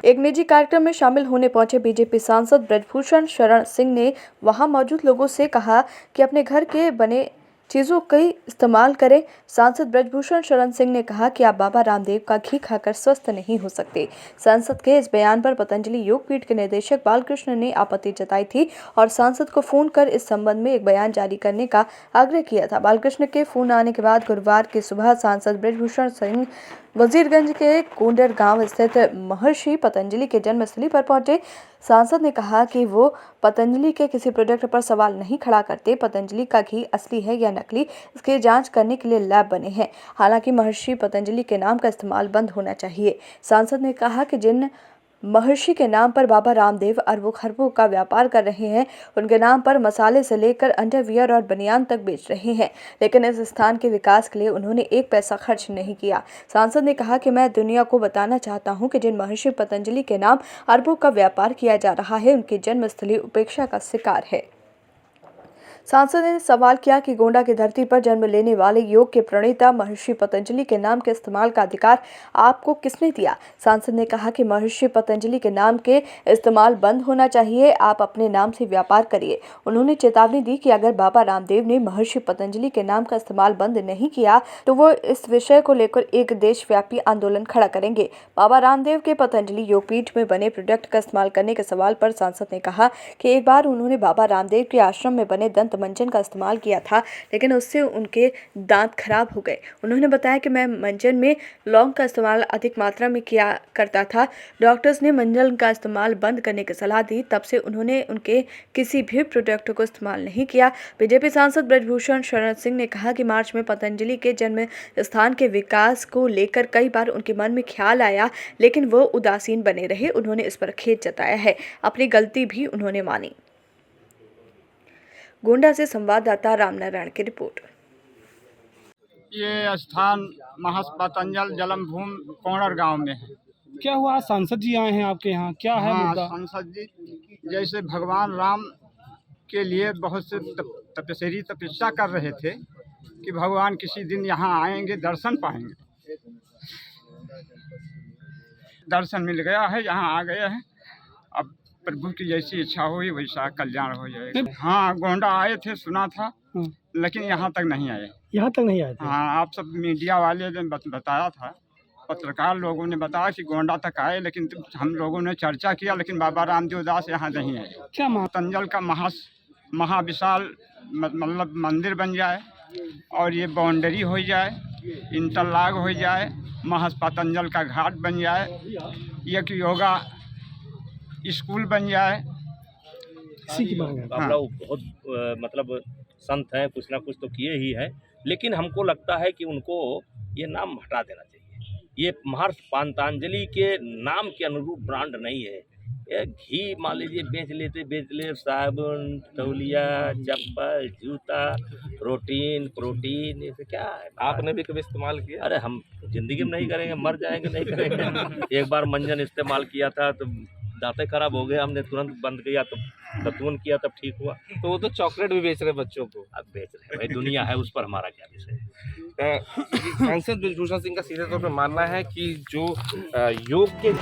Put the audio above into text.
एक निजी कार्यक्रम में शामिल होने पहुंचे बीजेपी सांसद ब्रजभूषण शरण सिंह ने वहां मौजूद लोगों से कहा कि अपने घर के बने चीजों का इस्तेमाल करें। सांसद ब्रजभूषण शरण सिंह ने कहा कि आप बाबा रामदेव का घी खाकर स्वस्थ नहीं हो सकते। सांसद के इस बयान पर पतंजलि योगपीठ के निदेशक बालकृष्ण ने आपत्ति जताई थी और सांसद को फोन कर इस संबंध में एक बयान जारी करने का आग्रह किया था। बालकृष्ण के फोन आने के बाद गुरुवार की सुबह सांसद ब्रजभूषण सिंह वजीरगंज के कोंडर गांव स्थित महर्षि पतंजलि के जन्मस्थली पर पहुंचे। सांसद ने कहा कि वो पतंजलि के किसी प्रोडक्ट पर सवाल नहीं खड़ा करते। पतंजलि का घी असली है या नकली, इसकी जांच करने के लिए लैब बने हैं। हालांकि महर्षि पतंजलि के नाम का इस्तेमाल बंद होना चाहिए। सांसद ने कहा कि जिन महर्षि के नाम पर बाबा रामदेव अरबों खरबों का व्यापार कर रहे हैं, उनके नाम पर मसाले से लेकर अंडरवियर और बनियान तक बेच रहे हैं, लेकिन इस स्थान के विकास के लिए उन्होंने एक पैसा खर्च नहीं किया। सांसद ने कहा कि मैं दुनिया को बताना चाहता हूं कि जिन महर्षि पतंजलि के नाम अरबों का व्यापार किया जा रहा है, उनकी जन्मस्थली उपेक्षा का शिकार है। सांसद ने सवाल किया कि गोंडा की धरती पर जन्म लेने वाले योग के प्रणेता महर्षि पतंजलि के नाम के इस्तेमाल का अधिकार आपको किसने दिया। सांसद ने कहा कि महर्षि पतंजलि के नाम के इस्तेमाल बंद होना चाहिए, आप अपने नाम से व्यापार करिए। उन्होंने चेतावनी दी कि अगर बाबा रामदेव ने महर्षि पतंजलि के नाम का इस्तेमाल बंद नहीं किया तो वो इस विषय को लेकर एक देशव्यापी आंदोलन खड़ा करेंगे। बाबा रामदेव के पतंजलि योगपीठ में बने प्रोडक्ट का इस्तेमाल करने के सवाल पर सांसद ने कहा कि एक बार उन्होंने बाबा रामदेव के आश्रम में बने दंत मंजन का इस्तेमाल किया था, लेकिन उससे उनके दांत खराब हो गए। उन्होंने बताया कि मैं मंजन में लौंग का इस्तेमाल अधिक मात्रा में किया करता था। डॉक्टर्स ने मंजन का इस्तेमाल बंद करने की सलाह दी, तब से उन्होंने उनके किसी भी प्रोडक्ट को इस्तेमाल नहीं किया। बीजेपी सांसद ब्रजभूषण शरण सिंह ने कहा कि मार्च में पतंजलि के जन्म स्थान के विकास को लेकर कई बार उनके मन में ख्याल आया, लेकिन वो उदासीन बने रहे। उन्होंने इस पर खेद जताया है, अपनी गलती भी उन्होंने मानी। गोंडा से संवाददाता रामनारायण की रिपोर्ट। ये स्थान महर्षि पतंजल जन्म भूमि कोणर गांव में है। क्या हुआ? सांसद जी आए हैं आपके यहाँ, क्या है मुद्दा? सांसद जी जैसे भगवान राम के लिए बहुत से तपस्या कर रहे थे कि भगवान किसी दिन यहाँ आएंगे, दर्शन पाएंगे। दर्शन मिल गया है, यहाँ आ गए हैं। अब प्रभु की जैसी इच्छा हुई वैसा कल्याण हो जाएगा। हाँ, गोंडा आए थे, सुना था, लेकिन यहाँ तक नहीं आए। यहाँ तक नहीं आए थे? हाँ, आप सब मीडिया वाले ने बताया था, पत्रकार लोगों ने बताया कि गोंडा तक आए, लेकिन हम लोगों ने चर्चा किया, लेकिन बाबा रामदेव दास यहाँ नहीं आए। क्या पतंजल का महाविशाल मतलब मंदिर बन जाए और ये बाउंड्री हो जाए, इंटरलॉक हो जाए, महर्षि पतंजल का घाट बन जाए, एक योगा स्कूल बन जाए। इसी की मांग है। आप लोग बहुत मतलब संत हैं, कुछ ना कुछ तो किए ही है, लेकिन हमको लगता है कि उनको ये नाम हटा देना चाहिए। ये महर्षि पतंजलि के नाम के अनुरूप ब्रांड नहीं है। ये घी मान लीजिए बेच ले साबुन, तौलिया, चप्पल, जूता, प्रोटीन, ये क्या है? आपने भी कभी इस्तेमाल किया? अरे हम जिंदगी में नहीं करेंगे, मर जाएंगे नहीं करेंगे। एक बार मंजन इस्तेमाल किया था तो दांतें खराब हो गए, हमने तुरंत बंद किया, तो दतून किया तब ठीक हुआ। तो वो तो चॉकलेट भी बेच रहे बच्चों को। अब बेच रहे भाई, दुनिया है, उस पर हमारा क्या विषय। सांसद ब्रजभूषण सिंह का सीधे तौर पर मानना है कि जो योग के